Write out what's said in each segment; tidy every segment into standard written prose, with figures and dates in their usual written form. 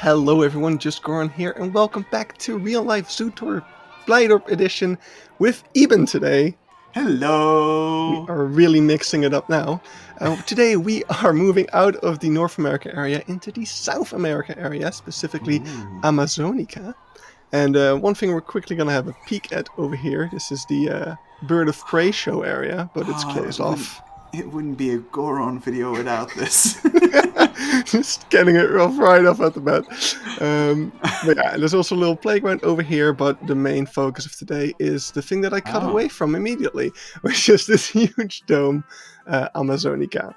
Hello everyone, just Goran here, and welcome back to Real Life Zoo Tour Blijdorp edition with Eben today. We Hello! are really mixing it up now. Today we are moving out of the North America area into the South America area, specifically Ooh. Amazonica. And one thing we're quickly going to have a peek at over here, this is the Bird of Prey show area, but it's closed off. It wouldn't be a Goron video without this. Just getting it right off at the bat. But yeah, there's also a little playground over here, but the main focus of today is the thing that I cut away from immediately, which is this huge dome, Amazonica,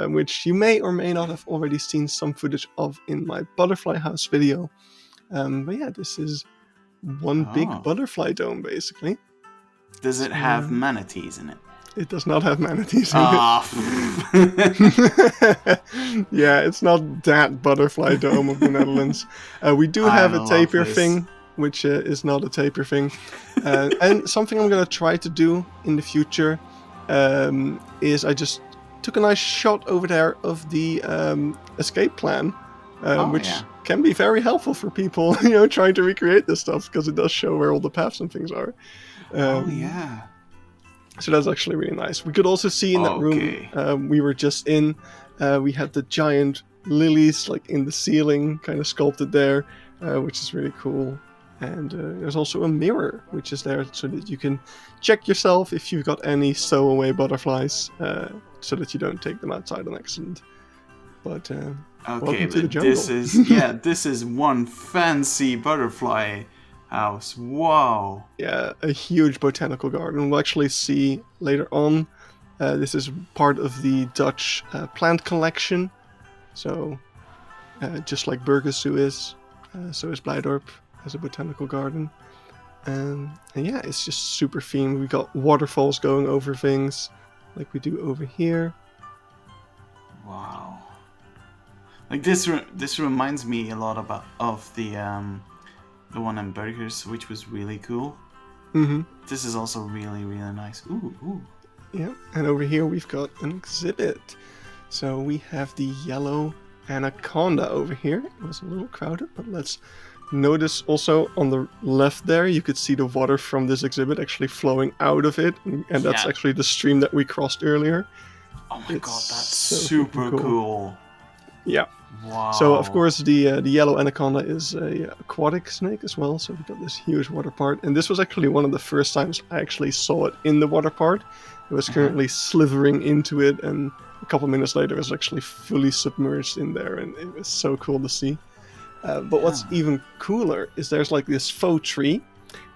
which you may or may not have already seen some footage of in my butterfly house video. But yeah, this is one big butterfly dome, basically. Does it have manatees in it? It does not have manatees in it. Yeah, it's not that butterfly dome of the Netherlands. We do have a tapir thing, which is not a tapir thing. And something I'm going to try to do in the future is I just took a nice shot over there of the escape plan, which can be very helpful for people, trying to recreate this stuff, because it does show where all the paths and things are. So that's actually really nice. We could also see in that room we were just in, we had the giant lilies like in the ceiling, kind of sculpted there, which is really cool. And there's also a mirror, which is there so that you can check yourself if you've got any stowaway butterflies, so that you don't take them outside on accident. But welcome to the jungle. This is one fancy butterfly house. Wow. Yeah, a huge botanical garden. We'll actually see later on. This is part of the Dutch plant collection. So, just like Burgersu is, so is Blijdorp as a botanical garden. And yeah, it's just super themed. We got waterfalls going over things, like we do over here. Wow. Like this reminds me a lot of the one in Burgers, which was really cool. Mm-hmm. This is also really, really nice. Ooh. Yeah, and over here we've got an exhibit. So we have the yellow Anaconda over here. It was a little crowded, but let's notice also on the left there, you could see the water from this exhibit actually flowing out of it. And that's actually the stream that we crossed earlier. Oh my god, that's so super cool. Yeah. Wow. So of course the yellow Anaconda is a aquatic snake as well. So we've got this huge water part, and this was actually one of the first times I actually saw it in the water part. It was currently slithering into it, and a couple minutes later it was actually fully submerged in there, and it was so cool to see. But what's even cooler is there's like this faux tree,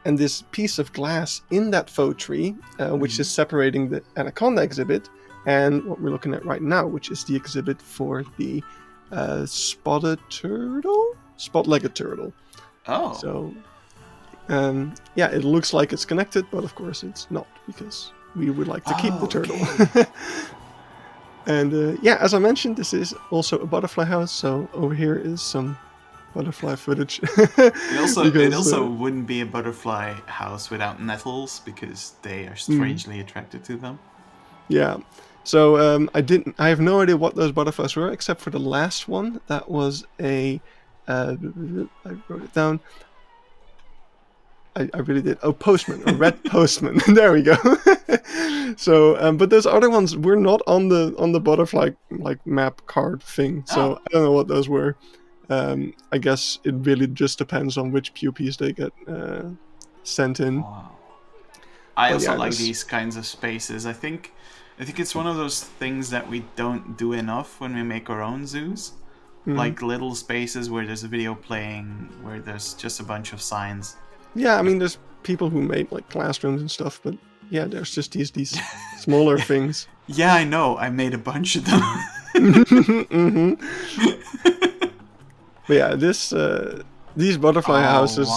and this piece of glass in that faux tree, which is separating the Anaconda exhibit and what we're looking at right now, which is the exhibit for the spot-legged turtle. Oh. So, yeah, it looks like it's connected, but of course it's not, because we would like to keep the turtle. And yeah, as I mentioned, this is also a butterfly house, so over here is some butterfly footage. It also wouldn't be a butterfly house without nettles, because they are strangely attracted to them. Yeah. So I have no idea what those butterflies were, except for the last one. That was I wrote it down. I really did. Oh, postman, a red postman. There we go. So, but those other ones were not on the butterfly like map card thing. So I don't know what those were. I guess it really just depends on which pupies they get sent in. Wow. I also like these kinds of spaces. I think it's one of those things that we don't do enough when we make our own zoos. Like little spaces where there's a video playing, where there's just a bunch of signs. Yeah, I mean, there's people who made like classrooms and stuff, but yeah, there's just these smaller things. Yeah, I know. I made a bunch of them. But yeah, these butterfly houses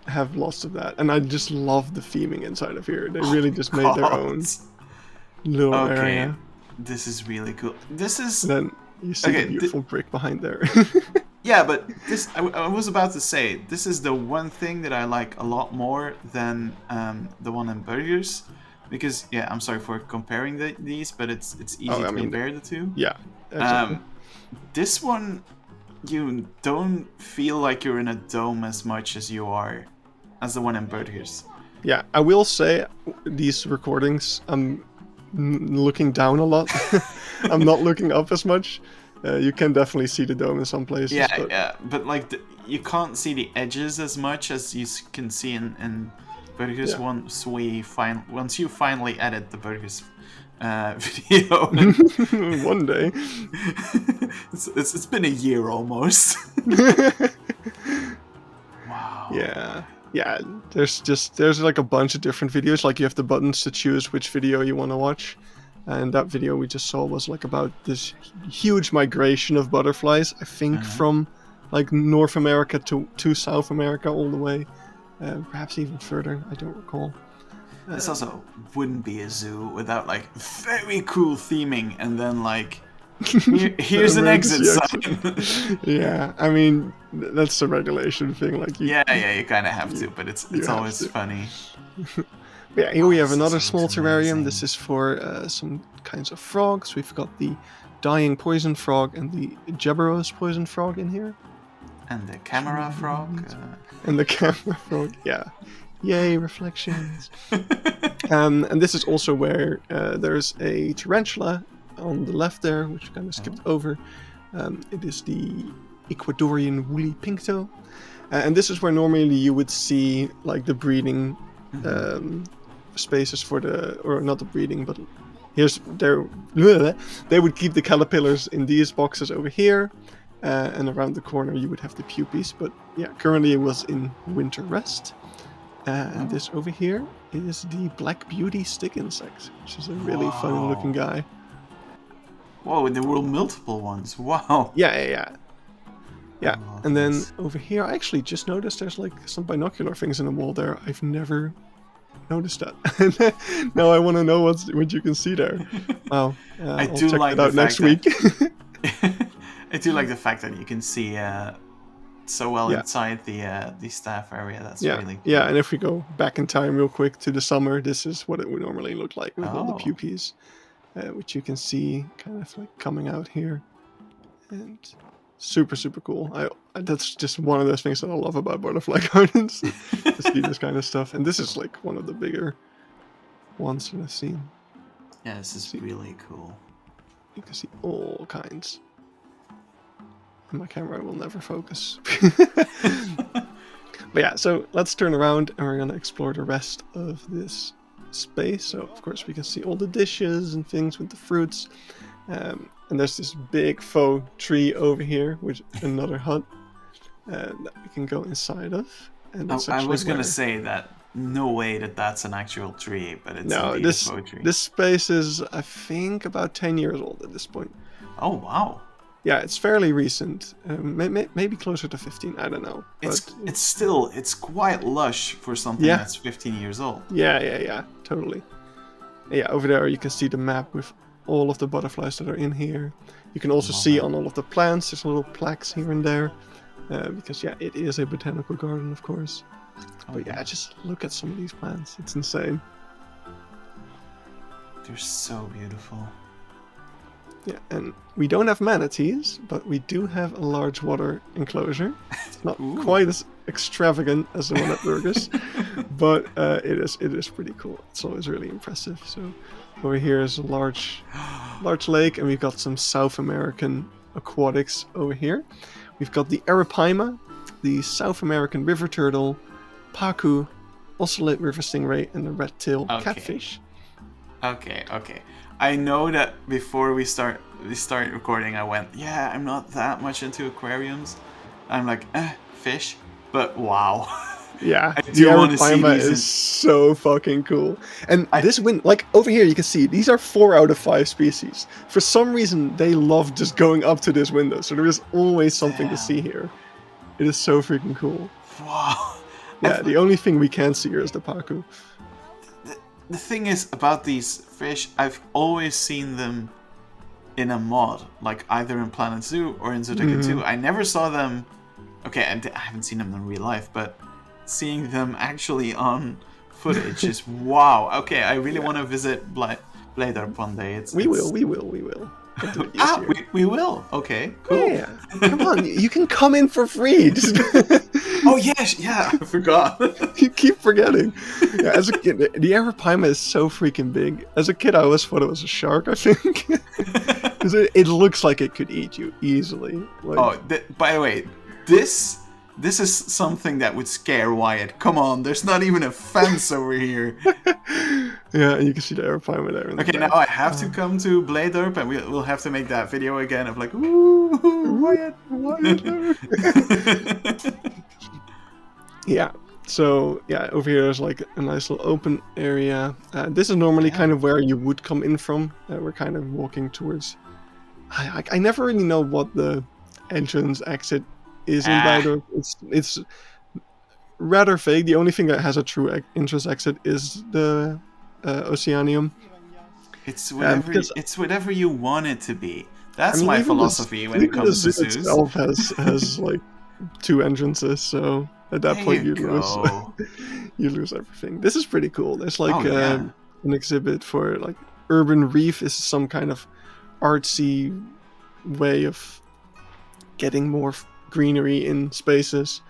have lots of that, and I just love the theming inside of here. They really just made their own little area. This is really cool. This is. And then you see the beautiful brick behind there. Yeah, but this I was about to say, this is the one thing that I like a lot more than the one in Burgers, because I'm sorry for comparing these, but it's easy to compare the two. Yeah, exactly. This one you don't feel like you're in a dome as much as you are as the one in Birdhurst. Yeah, I will say these recordings, I'm looking down a lot. I'm not looking up as much. You can definitely see the dome in some places. Yeah, but like you can't see the edges as much as you can see in Birdhurst once you finally edit the Birdhurst video. One day. It's been a year almost. Wow. Yeah. There's like a bunch of different videos. Like you have the buttons to choose which video you want to watch. And that video we just saw was like about this huge migration of butterflies, I think from like North America to South America all the way, perhaps even further, I don't recall. This also wouldn't be a zoo without like very cool theming and then like here's an exit sign. Yeah, I mean that's the regulation thing. Like you kind of have to, but it's always funny. Yeah, here we have another small terrarium. This is for some kinds of frogs. We've got the dying poison frog and the Jabiros poison frog in here. And the camera frog. And the camera frog, yeah. Yay, reflections. And this is also where there's a tarantula on the left there, which kind of skipped over. It is the Ecuadorian woolly pinktoe. And this is where normally you would see like the breeding spaces for or not the breeding, but they would keep the caterpillars in these boxes over here, and around the corner you would have the pupae. But yeah, currently it was in winter rest. And this over here is the black beauty stick insect, which is a really funny looking guy. Whoa, there were multiple ones. Wow. Yeah. And then over here, I actually just noticed there's like some binocular things in the wall there. I've never noticed that. Now I want to know what you can see there. Wow. I'll check it out next week. I do like the fact that you can see so well inside the staff area. That's really cool. Yeah, and if we go back in time real quick to the summer, this is what it would normally look like with all the pupae, which you can see kind of like coming out here. And super, super cool. That's just one of those things that I love about butterfly gardens, to see this kind of stuff. And this is like one of the bigger ones that I've seen. Yeah, this is really cool. You can see all kinds. And my camera will never focus. But yeah, so let's turn around and we're going to explore the rest of this space. So of course we can see all the dishes and things with the fruits. And there's this big faux tree over here, which is another hut that we can go inside of. And that's I was going to say that no way that's an actual tree, but it's indeed a faux tree. This space is, I think, about 10 years old at this point. Oh, wow. Yeah, it's fairly recent. Maybe closer to 15, I don't know. It's quite lush for something that's 15 years old. Yeah, totally. Yeah, over there you can see the map with all of the butterflies that are in here. You can also see on all of the plants, there's little plaques here and there. Because it is a botanical garden, of course. But just look at some of these plants. It's insane. They're so beautiful. Yeah, and we don't have manatees, but we do have a large water enclosure. It's not quite as extravagant as the one at Burgess, but it is pretty cool. It's always really impressive. So over here is a large lake, and we've got some South American aquatics over here. We've got the Arapaima, the South American river turtle, pacu, ocelot river stingray, and the red-tailed catfish. Okay. I know that before we start recording, I went, I'm not that much into aquariums. I'm like, fish, but wow. Yeah, I do want to see these. Is so fucking cool. And this like over here, you can see these are 4 out of 5 species. For some reason, they love just going up to this window. So there is always something to see here. It is so freaking cool. Wow. Yeah, the only thing we can see here is the pacu. The thing is about these fish, I've always seen them in a mod, like either in Planet Zoo or in Zootopia 2. I never saw them. Okay, I haven't seen them in real life, but seeing them actually on footage is wow. Okay, I really want to visit Blijdorp one day. We will. I'll do it easier. We will. Okay, cool. Yeah, come on, you can come in for free. Just oh yes, yeah, I forgot. you keep forgetting. Yeah, as a kid, the arapaima is so freaking big. As a kid, I always thought it was a shark. I think because it looks like it could eat you easily. Like, by the way, this is something that would scare Wyatt. Come on, there's not even a fence over here. Yeah, and you can see the arapaima there. Okay, now I have to come to Blijdorp, and we'll have to make that video again of like, ooh, Wyatt. Yeah. So yeah, over here is like a nice little open area. This is normally kind of where you would come in from. We're kind of walking towards. I never really know what the entrance exit is in Blijdorp. It's rather vague. The only thing that has a true entrance exit is the Oceanium. It's whatever you want it to be. That's my philosophy when it comes to zoos. Itself has like 2 entrances, so at that point you lose everything. This is pretty cool. There's like an exhibit for like urban reef is some kind of artsy way of getting more greenery in spaces,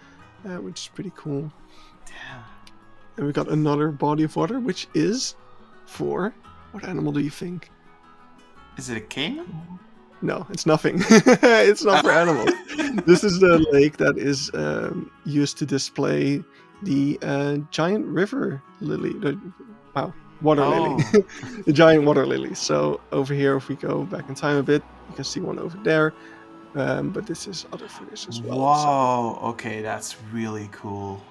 which is pretty cool. Damn. And we got another body of water, which is for what animal do you think? Is it a king? No, it's nothing. It's not for animals. This is the lake that is used to display the giant river lily. Water lily. The giant water lily. So over here, if we go back in time a bit, you can see one over there. But this is other footage as well. Wow, so, okay, that's really cool.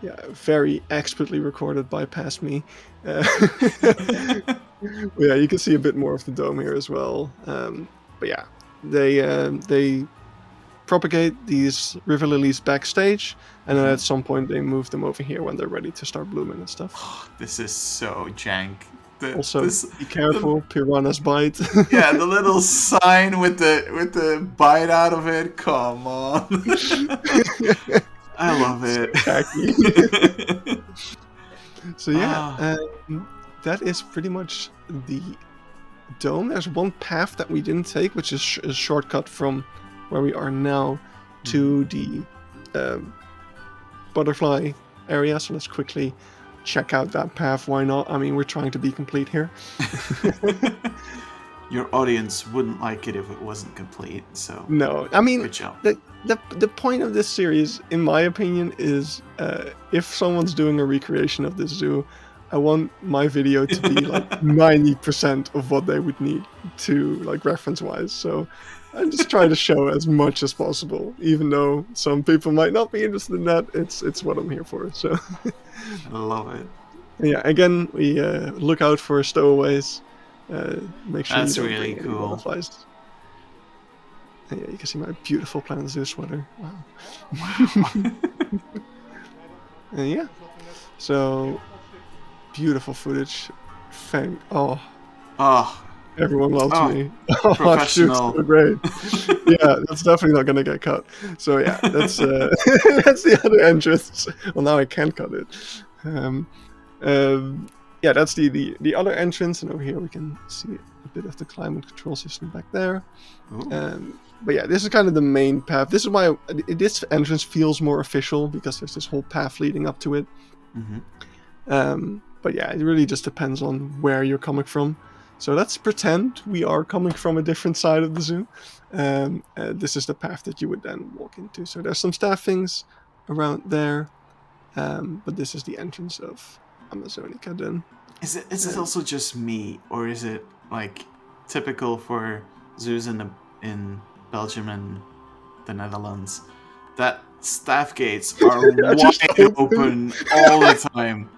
Yeah, very expertly recorded by past me. Yeah, you can see a bit more of the dome here as well. But yeah, they propagate these river lilies backstage, and then at some point they move them over here when they're ready to start blooming and stuff. This is so jank. Be careful, piranhas bite. Yeah, the little sign with the bite out of it. Come on. I love it. So yeah, that is pretty much the dome. There's one path that we didn't take, which is a shortcut from where we are now to the butterfly area. So let's quickly check out that path. Why not? I mean, we're trying to be complete here. Your audience wouldn't like it if it wasn't complete. So no, I mean, good job. The point of this series, in my opinion, is if someone's doing a recreation of this zoo, I want my video to be like 90% of what they would need to like reference-wise. So I'm just trying to show as much as possible, even though some people might not be interested in that. It's what I'm here for. So I love it. Yeah, again, we look out for stowaways. Make sure that's you don't really bring any cool. butterflies. And yeah, you can see my beautiful Planet Zoo sweater. Wow. And yeah, so beautiful footage. Everyone loves me. Professional. So great. Yeah, that's definitely not gonna get cut. So yeah, that's that's the other entrance. Well, now I can't cut it. Yeah, that's the other entrance, and over here we can see a bit of the climate control system back there. But yeah, this is kind of the main path. This is why this entrance feels more official, because there's this whole path leading up to it. But yeah, it really just depends on where you're coming from. So let's pretend we are coming from a different side of the zoo. This is the path that you would then walk into. So there's some staffings around there, but this is the entrance of Amazonica then. Is it also just me, or is it like typical for zoos in Belgium and the Netherlands that staff gates are wide open all the time?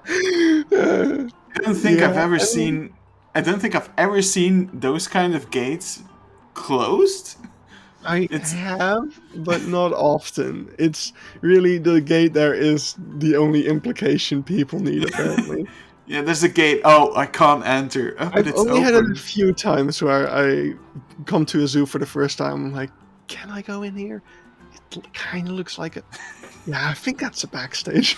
I don't think I've ever seen those kind of gates closed. I have, but not often. It's really the gate there is the only implication people need, apparently. Yeah, there's a gate. Oh, I can't enter. Oh, but I've it's only open. had it a few times where I come to a zoo for the first time. I'm like, can I go in here? It kind of looks like it. Yeah, I think that's a backstage.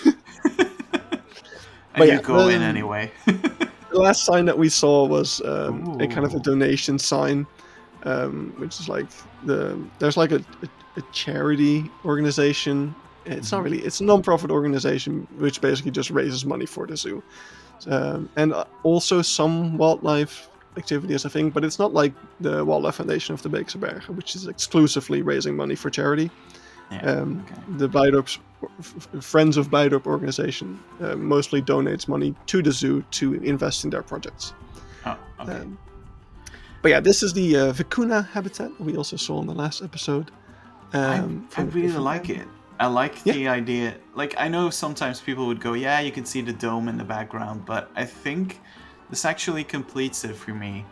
And you go in anyway. The last sign that we saw was a kind of a donation sign. which is like there's like a charity organization. It's not really, it's a non-profit organization which basically just raises money for the zoo, and also some wildlife activities, I think, but it's not like the Wildlife Foundation of the Beekse Bergen, which is exclusively raising money for charity. The Blijdorp Friends of Blijdorp organization mostly donates money to the zoo to invest in their projects. Oh, okay. But yeah, this is the vicuna habitat we also saw in the last episode. I really like it. I like the idea. Like, I know sometimes people would go, yeah, you can see the dome in the background, but I think this actually completes it for me.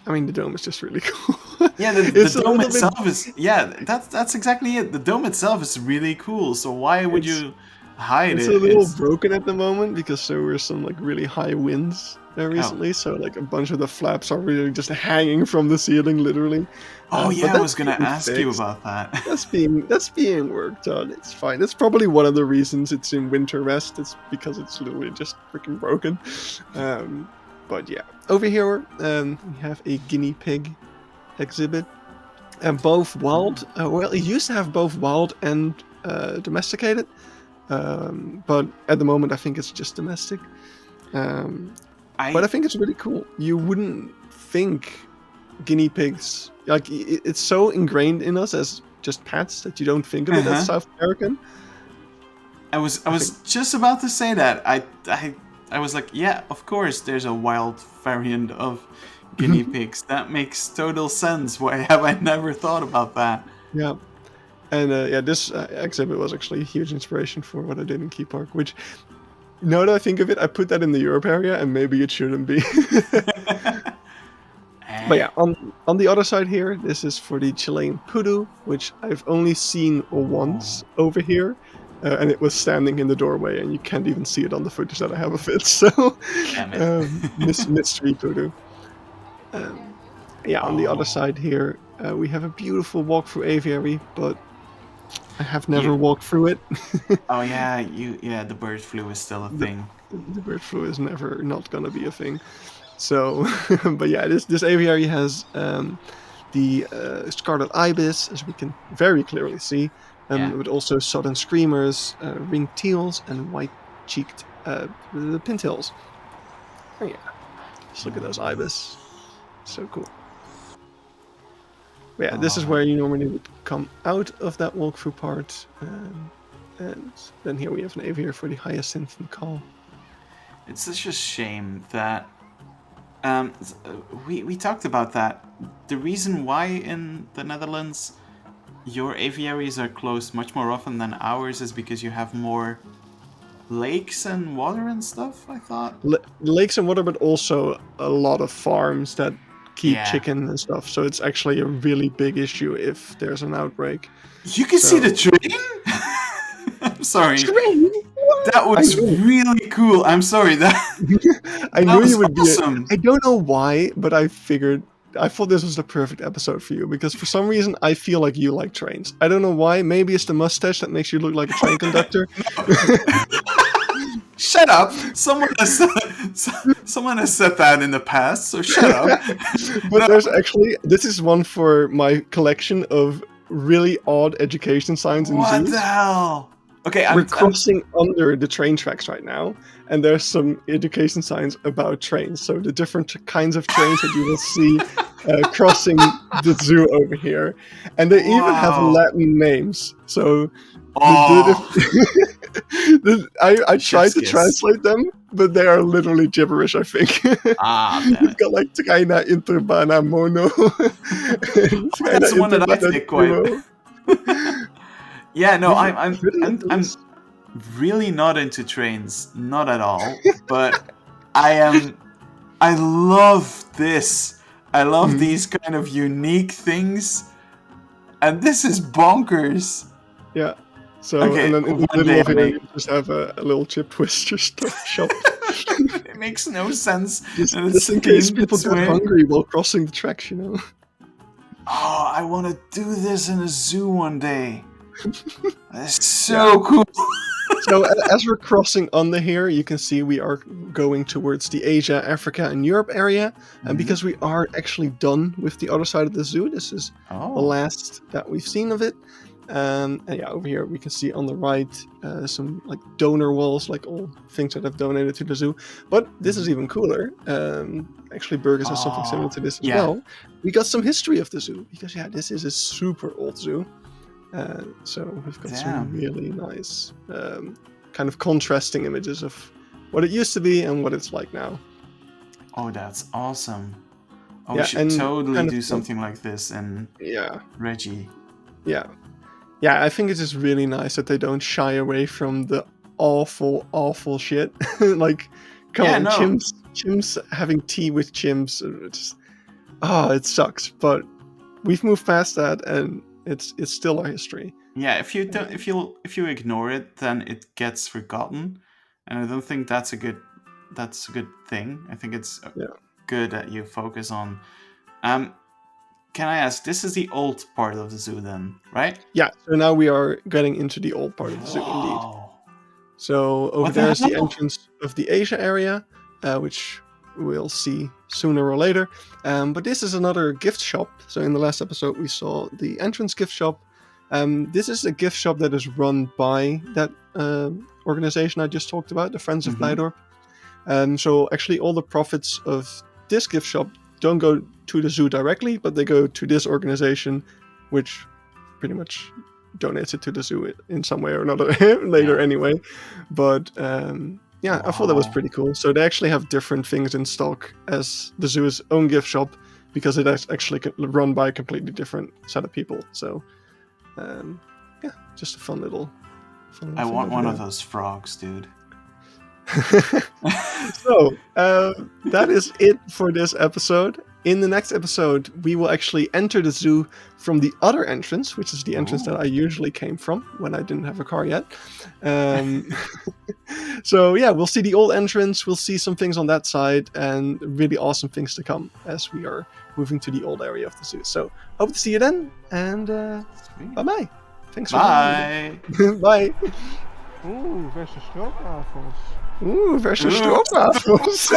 I mean, the dome is just really cool. Yeah, the dome itself is... Yeah, that's exactly it. The dome itself is really cool, so why would you hide it? It's a little broken at the moment because there were some like really high winds there recently, so like a bunch of the flaps are really just hanging from the ceiling, literally. Oh yeah, I was gonna ask you about that. That's being worked on. It's fine. It's probably one of the reasons it's in winter rest. It's because it's literally just freaking broken. But yeah, over here we have a guinea pig exhibit, and both wild. Well, it used to have both wild and domesticated, but at the moment I think it's just domestic. But I think it's really cool. You wouldn't think guinea pigs, like, it's so ingrained in us as just pets that you don't think of it as South American. I was just about to say that. I was like, yeah, of course there's a wild variant of guinea pigs. That makes total sense. Why have I never thought about that? Yeah. And this exhibit was actually a huge inspiration for what I did in Key Park, which, now that I think of it, I put that in the Europe area, and maybe it shouldn't be. But yeah, on the other side here, this is for the Chilean poodle, which I've only seen once over here, and it was standing in the doorway, and you can't even see it on the footage that I have of it. So, mystery poodle. On the other side here, we have a beautiful walk through aviary, but I have never walked through it. Oh yeah, the bird flu is still a thing. The bird flu is never not gonna be a thing. So, but yeah, this aviary has the scarlet ibis, as we can very clearly see, but also southern screamers, ringed teals, and white-cheeked pintails. Oh yeah, just look at those ibis, so cool. But yeah, this is where you normally would come out of that walkthrough part, and then here we have an aviary for the hyacinth and call. It's such a shame that we talked about that. The reason why in the Netherlands your aviaries are closed much more often than ours is because you have more lakes and water and stuff, I thought. Lakes and water, but also a lot of farms that keep chicken and stuff. So it's actually a really big issue if there's an outbreak. You can see the train? I'm sorry. Train? That was really cool. I'm sorry. I knew you would awesome. I don't know why, but I thought this was the perfect episode for you, because for some reason I feel like you like trains. I don't know why. Maybe it's the mustache that makes you look like a train conductor. Shut up! Someone has said that in the past, so shut up. But there's actually, this is one for my collection of really odd education signs in zoos. What the hell? Okay, we're crossing under the train tracks right now, and there's some education signs about trains. So the different kinds of trains that you will see crossing the zoo over here, and they even have Latin names. So I tried to translate them, but they are literally gibberish, I think. You've got like Traina Interbana Mono. That's the one that I take quite. Yeah, no, I'm really not into trains, not at all. But I love this. I love these kind of unique things, and this is bonkers. Yeah. So, and then in the middle of it, you just have a little chip twister shop. It makes no sense. Just in case people get hungry while crossing the tracks, you know. Oh, I want to do this in a zoo one day. That's so cool. So as we're crossing under here, you can see we are going towards the Asia, Africa, and Europe area. And because we are actually done with the other side of the zoo, this is the last that we've seen of it. And yeah, over here we can see on the right some like donor walls, like all things that have donated to the zoo. But this is even cooler. Actually, Burgers has something similar to this as well. We got some history of the zoo because this is a super old zoo. So we've got some really nice kind of contrasting images of what it used to be and what it's like now. Oh, that's awesome. We should totally do something like this in Reggie. Yeah, I think it's just really nice that they don't shy away from the awful shit. Like, come on, chimps having tea with chimps. It sucks. But we've moved past that, and it's still our history. Yeah, if you ignore it, then it gets forgotten, and I don't think that's a good thing. I think it's good that you focus on. Can I ask? This is the old part of the zoo, then, right? Yeah. So now we are getting into the old part of the zoo, indeed. So over there is the entrance of the Asia area, which we'll see sooner or later. But this is another gift shop. So in the last episode, we saw the entrance gift shop. This is a gift shop that is run by that organization I just talked about, the Friends of Blijdorp. So actually all the profits of this gift shop don't go to the zoo directly, but they go to this organization, which pretty much donates it to the zoo in some way or another later anyway. But I thought that was pretty cool. So they actually have different things in stock as the zoo's own gift shop, because it is actually run by a completely different set of people. So just a fun little I want one of those frogs, dude. So that is it for this episode. In the next episode, we will actually enter the zoo from the other entrance, which is the entrance that I usually came from when I didn't have a car yet. So we'll see the old entrance, we'll see some things on that side, and really awesome things to come as we are moving to the old area of the zoo. So hope to see you then, and bye-bye. Thanks for joining. Bye. Versus stroopwafels. Versus stroopwafels.